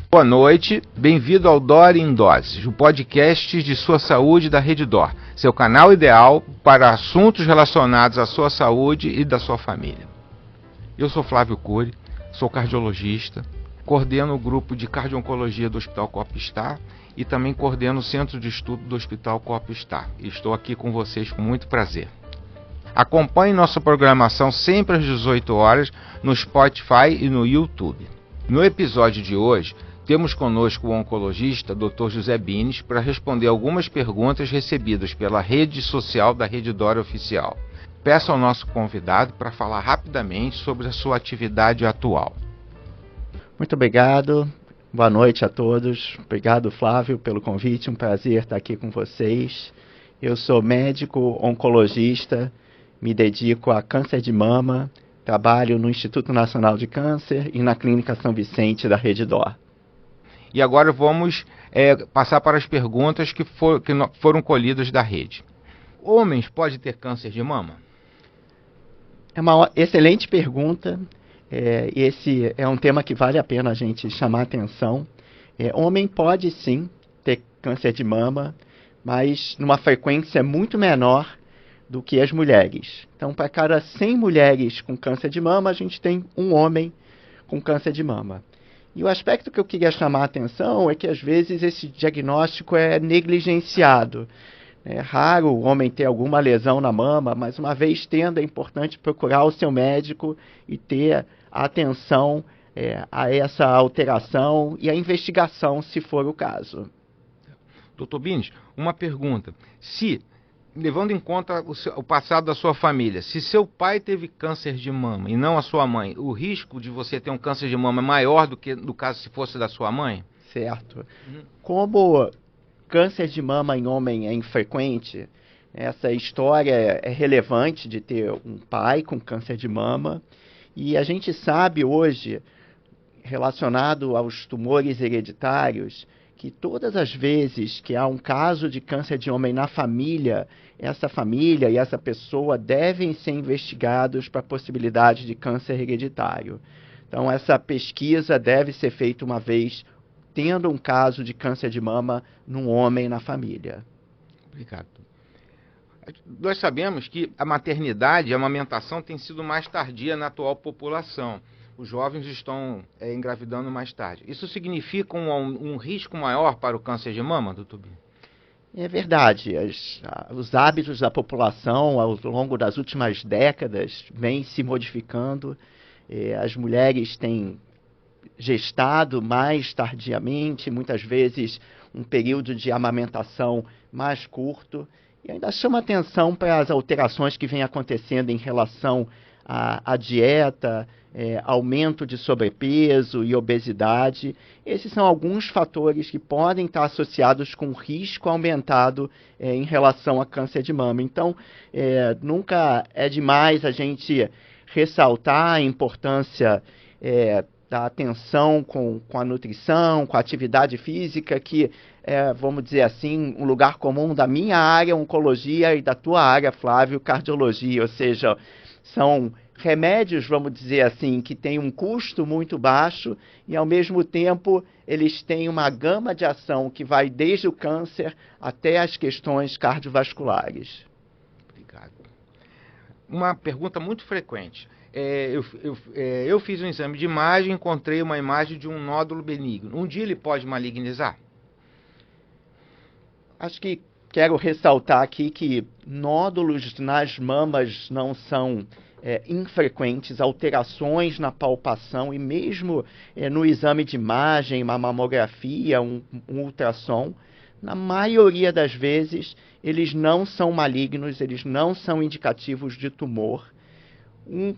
Boa noite, bem-vindo ao Dor em Doses, o podcast de sua saúde da Rede Dor, seu canal ideal para assuntos relacionados à sua saúde e da sua família. Eu sou Flávio Cury, sou cardiologista, coordeno o grupo de cardio-oncologia do Hospital Coop Star e também coordeno o centro de estudo do Hospital Coop Star. Estou aqui com vocês com muito prazer. Acompanhe nossa programação sempre às 18 horas no Spotify e no YouTube. No episódio de hoje, temos conosco o oncologista Dr. José Bines para responder algumas perguntas recebidas pela rede social da Rede Dor Oficial. Peço ao nosso convidado para falar rapidamente sobre a sua atividade atual. Muito obrigado, boa noite a todos. Obrigado, Flávio, pelo convite, um prazer estar aqui com vocês. Eu sou médico oncologista, me dedico a câncer de mama, trabalho no Instituto Nacional de Câncer e na Clínica São Vicente da Rede Dor. E agora vamos passar para as perguntas que foram colhidas da rede. Homens podem ter câncer de mama? É uma excelente pergunta. Esse é um tema que vale a pena a gente chamar a atenção. Homem pode sim ter câncer de mama, mas numa frequência muito menor do que as mulheres. Então, para cada 100 mulheres com câncer de mama, a gente tem um homem com câncer de mama. E o aspecto que eu queria chamar a atenção é que, às vezes, esse diagnóstico é negligenciado. É raro o homem ter alguma lesão na mama, mas uma vez tendo, é importante procurar o seu médico e ter atenção a essa alteração e a investigação, se for o caso. Dr. Bines, uma pergunta. Levando em conta o passado da sua família, se seu pai teve câncer de mama e não a sua mãe, o risco de você ter um câncer de mama é maior do que no caso se fosse da sua mãe? Certo. Como câncer de mama em homem é infrequente, essa história é relevante de ter um pai com câncer de mama, e a gente sabe hoje, relacionado aos tumores hereditários, que todas as vezes que há um caso de câncer de homem na família, essa família e essa pessoa devem ser investigados para a possibilidade de câncer hereditário. Então, essa pesquisa deve ser feita uma vez tendo um caso de câncer de mama num homem na família. Obrigado. Nós sabemos que a maternidade e a amamentação tem sido mais tardia na atual população. Os jovens estão engravidando mais tarde. Isso significa um risco maior para o câncer de mama, doutor Bines? É verdade. Os hábitos da população ao longo das últimas décadas vêm se modificando. As mulheres têm gestado mais tardiamente, muitas vezes um período de amamentação mais curto. E ainda chama atenção para as alterações que vêm acontecendo em relação à dieta, aumento de sobrepeso e obesidade. Esses são alguns fatores que podem estar associados com risco aumentado em relação a câncer de mama. Então, nunca é demais a gente ressaltar a importância da atenção com a nutrição, com a atividade física, que vamos dizer assim, um lugar comum da minha área, oncologia, e da tua área, Flávio, cardiologia, ou seja, são remédios, vamos dizer assim, que têm um custo muito baixo e, ao mesmo tempo, eles têm uma gama de ação que vai desde o câncer até as questões cardiovasculares. Obrigado. Uma pergunta muito frequente. Eu fiz um exame de imagem e encontrei uma imagem de um nódulo benigno. Um dia ele pode malignizar? Acho que quero ressaltar aqui que nódulos nas mamas não são infrequentes, alterações na palpação e mesmo no exame de imagem, uma mamografia, um ultrassom, na maioria das vezes eles não são malignos, eles não são indicativos de tumor. Um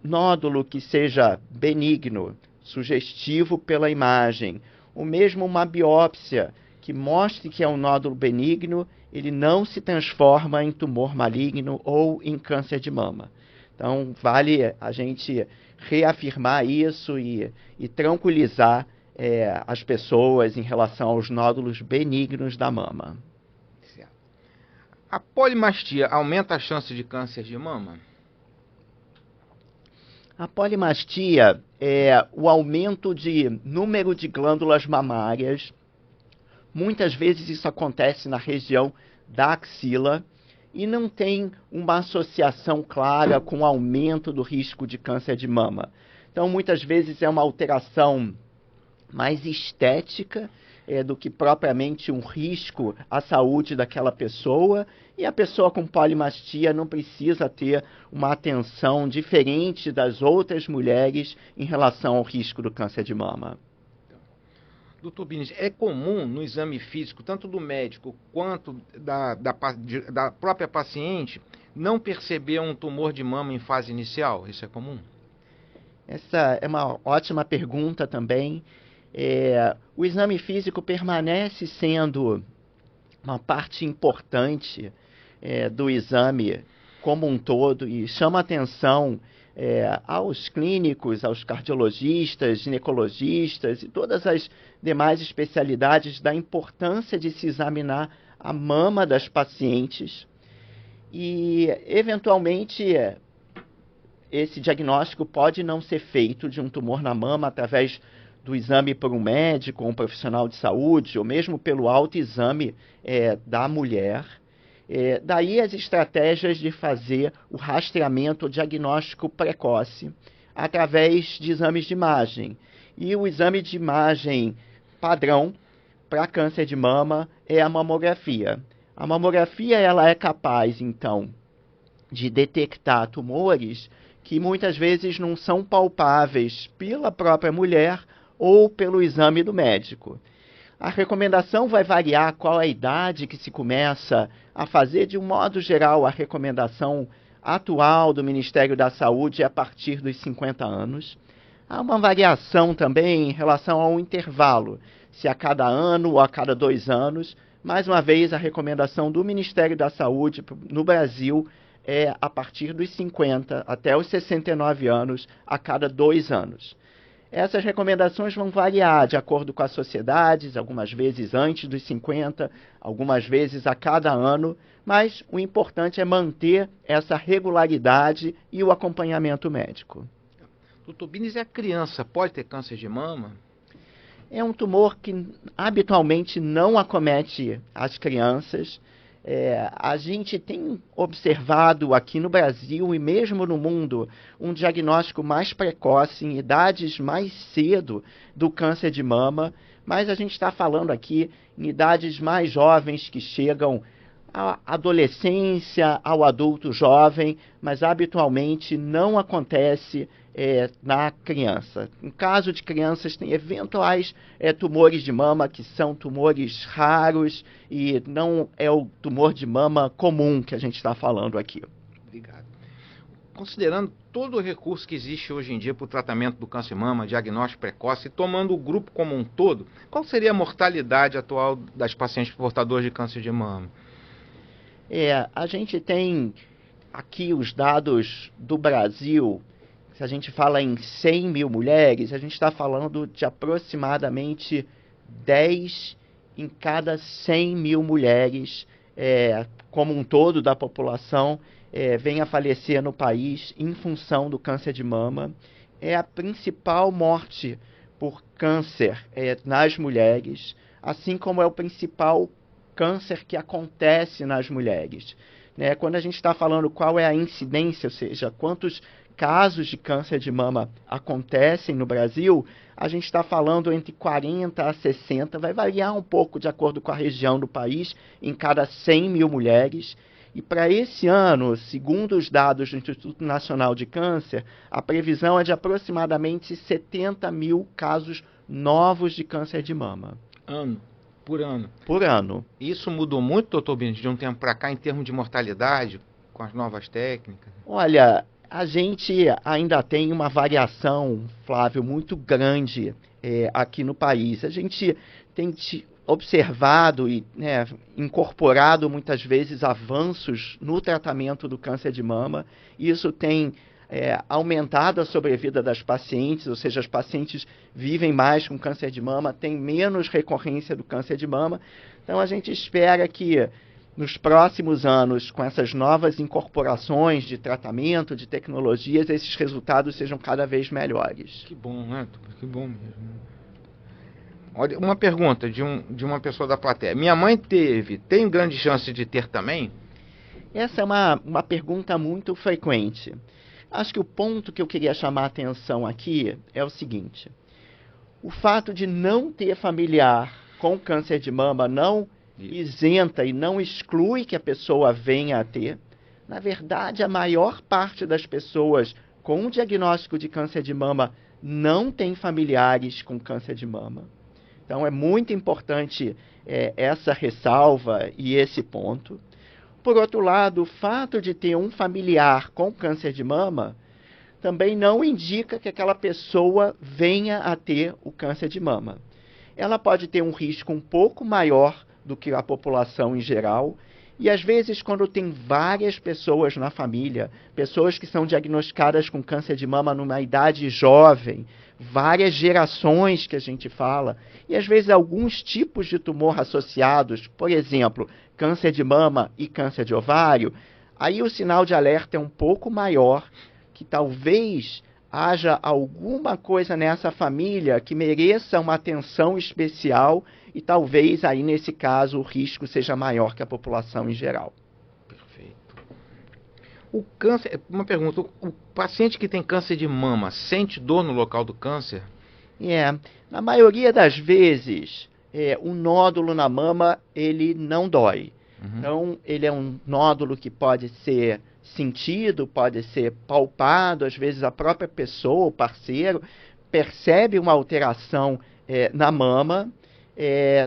nódulo que seja benigno, sugestivo pela imagem, ou mesmo uma biópsia que mostre que é um nódulo benigno, ele não se transforma em tumor maligno ou em câncer de mama. Então, vale a gente reafirmar isso e tranquilizar as pessoas em relação aos nódulos benignos da mama. Certo. A polimastia aumenta a chance de câncer de mama? A polimastia é o aumento de número de glândulas mamárias. Muitas vezes isso acontece na região da axila e não tem uma associação clara com o aumento do risco de câncer de mama. Então, muitas vezes é uma alteração mais estética do que propriamente um risco à saúde daquela pessoa, e a pessoa com polimastia não precisa ter uma atenção diferente das outras mulheres em relação ao risco do câncer de mama. Doutor Bines, é comum no exame físico, tanto do médico quanto da própria paciente, não perceber um tumor de mama em fase inicial? Isso é comum? Essa é uma ótima pergunta também. O exame físico permanece sendo uma parte importante do exame como um todo e chama atenção aos clínicos, aos cardiologistas, ginecologistas e todas as demais especialidades da importância de se examinar a mama das pacientes e, eventualmente, esse diagnóstico pode não ser feito de um tumor na mama através do exame por um médico, um profissional de saúde, ou mesmo pelo autoexame da mulher. Daí as estratégias de fazer o rastreamento, o diagnóstico precoce, através de exames de imagem. E o exame de imagem padrão para câncer de mama é a mamografia. A mamografia ela é capaz, então, de detectar tumores que muitas vezes não são palpáveis pela própria mulher ou pelo exame do médico. A recomendação vai variar qual é a idade que se começa a fazer. De um modo geral, a recomendação atual do Ministério da Saúde é a partir dos 50 anos. Há uma variação também em relação ao intervalo, se a cada ano ou a cada 2 anos. Mais uma vez, a recomendação do Ministério da Saúde no Brasil é a partir dos 50 até os 69 anos, a cada 2 anos. Essas recomendações vão variar de acordo com as sociedades, algumas vezes antes dos 50, algumas vezes a cada ano, mas o importante é manter essa regularidade e o acompanhamento médico. Doutor Bines, a criança pode ter câncer de mama? É um tumor que habitualmente não acomete as crianças. A gente tem observado aqui no Brasil e mesmo no mundo um diagnóstico mais precoce, em idades mais cedo do câncer de mama, mas a gente está falando aqui em idades mais jovens que chegam à adolescência, ao adulto jovem, mas habitualmente não acontece na criança. No caso de crianças, tem eventuais tumores de mama que são tumores raros e não é o tumor de mama comum que a gente está falando aqui. Obrigado. Considerando todo o recurso que existe hoje em dia para o tratamento do câncer de mama, diagnóstico precoce, e tomando o grupo como um todo, qual seria a mortalidade atual das pacientes portadoras de câncer de mama? A gente tem aqui os dados do Brasil. Se a gente fala em 100 mil mulheres, a gente está falando de aproximadamente 10 em cada 100 mil mulheres, como um todo da população, vem a falecer no país em função do câncer de mama. É a principal morte por câncer nas mulheres, assim como é o principal câncer que acontece nas mulheres. Quando a gente está falando qual é a incidência, ou seja, quantos casos de câncer de mama acontecem no Brasil, a gente está falando entre 40 a 60, vai variar um pouco de acordo com a região do país, em cada 100 mil mulheres. E para esse ano, segundo os dados do Instituto Nacional de Câncer, a previsão é de aproximadamente 70 mil casos novos de câncer de mama. Por ano? Por ano. Isso mudou muito, doutor Bines, de um tempo para cá, em termos de mortalidade, com as novas técnicas? Olha, a gente ainda tem uma variação, Flávio, muito grande aqui no país. A gente tem observado e incorporado muitas vezes avanços no tratamento do câncer de mama. Isso tem aumentado a sobrevida das pacientes, ou seja, as pacientes vivem mais com câncer de mama, têm menos recorrência do câncer de mama. Então a gente espera que nos próximos anos, com essas novas incorporações de tratamento, de tecnologias, esses resultados sejam cada vez melhores. Que bom, né? Que bom mesmo. Olha, uma pergunta de uma pessoa da plateia. Minha mãe tem grande chance de ter também? Essa é uma pergunta muito frequente. Acho que o ponto que eu queria chamar a atenção aqui é o seguinte. O fato de não ter familiar com câncer de mama não isenta e não exclui que a pessoa venha a ter. Na verdade, a maior parte das pessoas com diagnóstico de câncer de mama não tem familiares com câncer de mama. Então, é muito importante essa ressalva e esse ponto. Por outro lado, o fato de ter um familiar com câncer de mama também não indica que aquela pessoa venha a ter o câncer de mama. Ela pode ter um risco um pouco maior do que a população em geral, e às vezes quando tem várias pessoas na família, pessoas que são diagnosticadas com câncer de mama numa idade jovem, várias gerações que a gente fala, e às vezes alguns tipos de tumor associados, por exemplo, câncer de mama e câncer de ovário, aí o sinal de alerta é um pouco maior, que talvez haja alguma coisa nessa família que mereça uma atenção especial e talvez aí nesse caso o risco seja maior que a população em geral. Perfeito. O câncer, uma pergunta, o paciente que tem câncer de mama sente dor no local do câncer? Na maioria das vezes o nódulo na mama ele não dói. Então ele é um nódulo que pode ser sentido, pode ser palpado, às vezes a própria pessoa, o parceiro, percebe uma alteração na mama,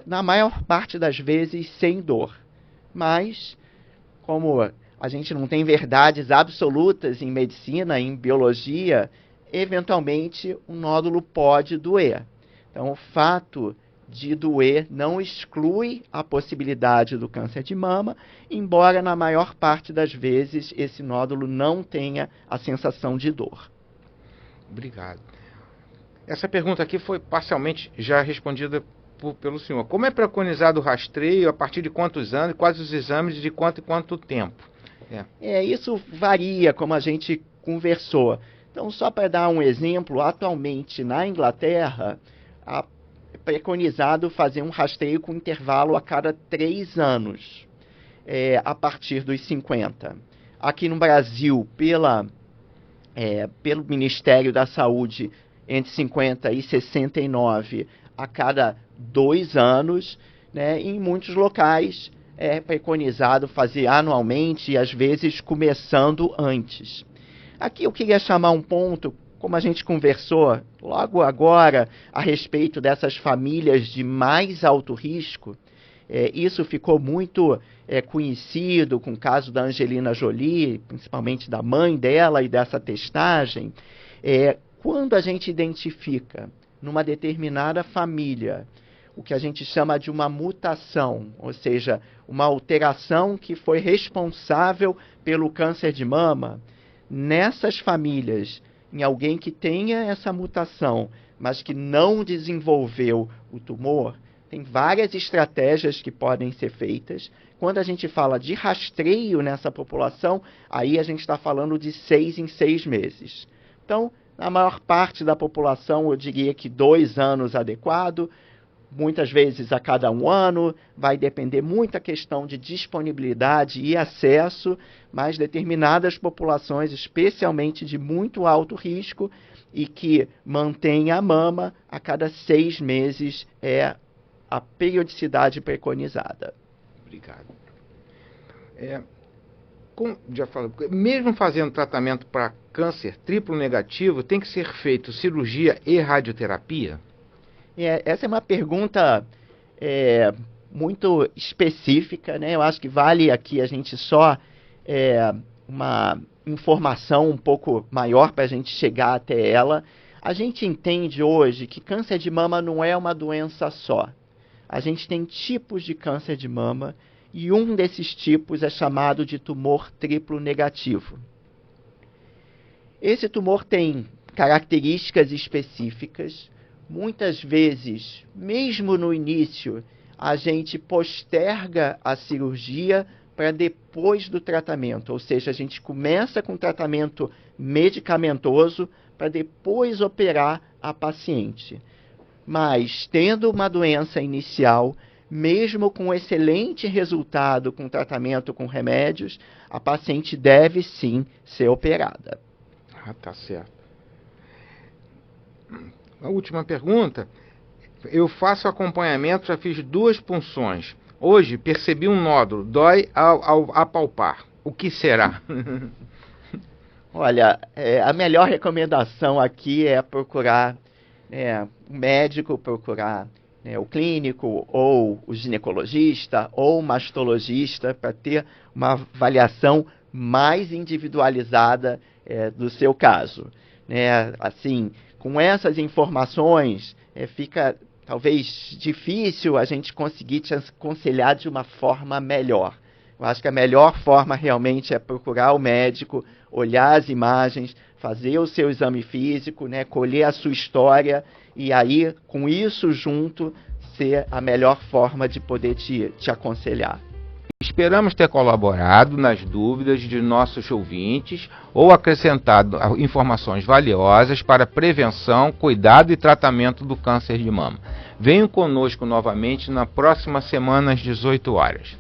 na maior parte das vezes sem dor. Mas, como a gente não tem verdades absolutas em medicina, em biologia, eventualmente um nódulo pode doer. Então, o fato de doer não exclui a possibilidade do câncer de mama, embora na maior parte das vezes esse nódulo não tenha a sensação de dor. Obrigado. Essa pergunta aqui foi parcialmente já respondida pelo senhor. Como é preconizado o rastreio, a partir de quantos anos, quais os exames e de quanto em quanto tempo? Isso varia, como a gente conversou. Então, só para dar um exemplo, atualmente na Inglaterra, é preconizado fazer um rastreio com intervalo a cada 3 anos, a partir dos 50. Aqui no Brasil, pelo Ministério da Saúde, entre 50 e 69, a cada 2 anos, né? Em muitos locais é preconizado fazer anualmente e às vezes começando antes. Aqui eu queria chamar um ponto, como a gente conversou logo agora a respeito dessas famílias de mais alto risco. Isso ficou muito conhecido com o caso da Angelina Jolie, principalmente da mãe dela e dessa testagem. Quando a gente identifica numa determinada família o que a gente chama de uma mutação, ou seja, uma alteração que foi responsável pelo câncer de mama, nessas famílias, em alguém que tenha essa mutação, mas que não desenvolveu o tumor, tem várias estratégias que podem ser feitas. Quando a gente fala de rastreio nessa população, aí a gente está falando de 6 em 6 meses. Então, na maior parte da população, eu diria que 2 anos adequado, muitas vezes a cada 1 ano, vai depender muito da questão de disponibilidade e acesso, mas determinadas populações, especialmente de muito alto risco, e que mantêm a mama, a cada 6 meses é a periodicidade preconizada. Obrigado. Já falei, mesmo fazendo tratamento para câncer triplo negativo, tem que ser feito cirurgia e radioterapia? Essa é uma pergunta muito específica, né? Eu acho que vale aqui a gente só uma informação um pouco maior para a gente chegar até ela. A gente entende hoje que câncer de mama não é uma doença só. A gente tem tipos de câncer de mama e um desses tipos é chamado de tumor triplo negativo. Esse tumor tem características específicas. Muitas vezes, mesmo no início, a gente posterga a cirurgia para depois do tratamento, ou seja, a gente começa com tratamento medicamentoso para depois operar a paciente. Mas, tendo uma doença inicial, mesmo com excelente resultado com tratamento com remédios, a paciente deve sim ser operada. Ah, tá certo. A última pergunta. Eu faço acompanhamento, já fiz 2 punções. Hoje percebi um nódulo, dói ao apalpar. O que será? Olha, a melhor recomendação aqui é procurar o médico, procurar o clínico, ou o ginecologista, ou o mastologista, para ter uma avaliação mais individualizada do seu caso. Assim, com essas informações, fica talvez difícil a gente conseguir te aconselhar de uma forma melhor. Eu acho que a melhor forma realmente é procurar o médico, olhar as imagens, fazer o seu exame físico, colher a sua história e aí, com isso junto, ser a melhor forma de poder te aconselhar. Esperamos ter colaborado nas dúvidas de nossos ouvintes ou acrescentado informações valiosas para prevenção, cuidado e tratamento do câncer de mama. Venham conosco novamente na próxima semana às 18 horas.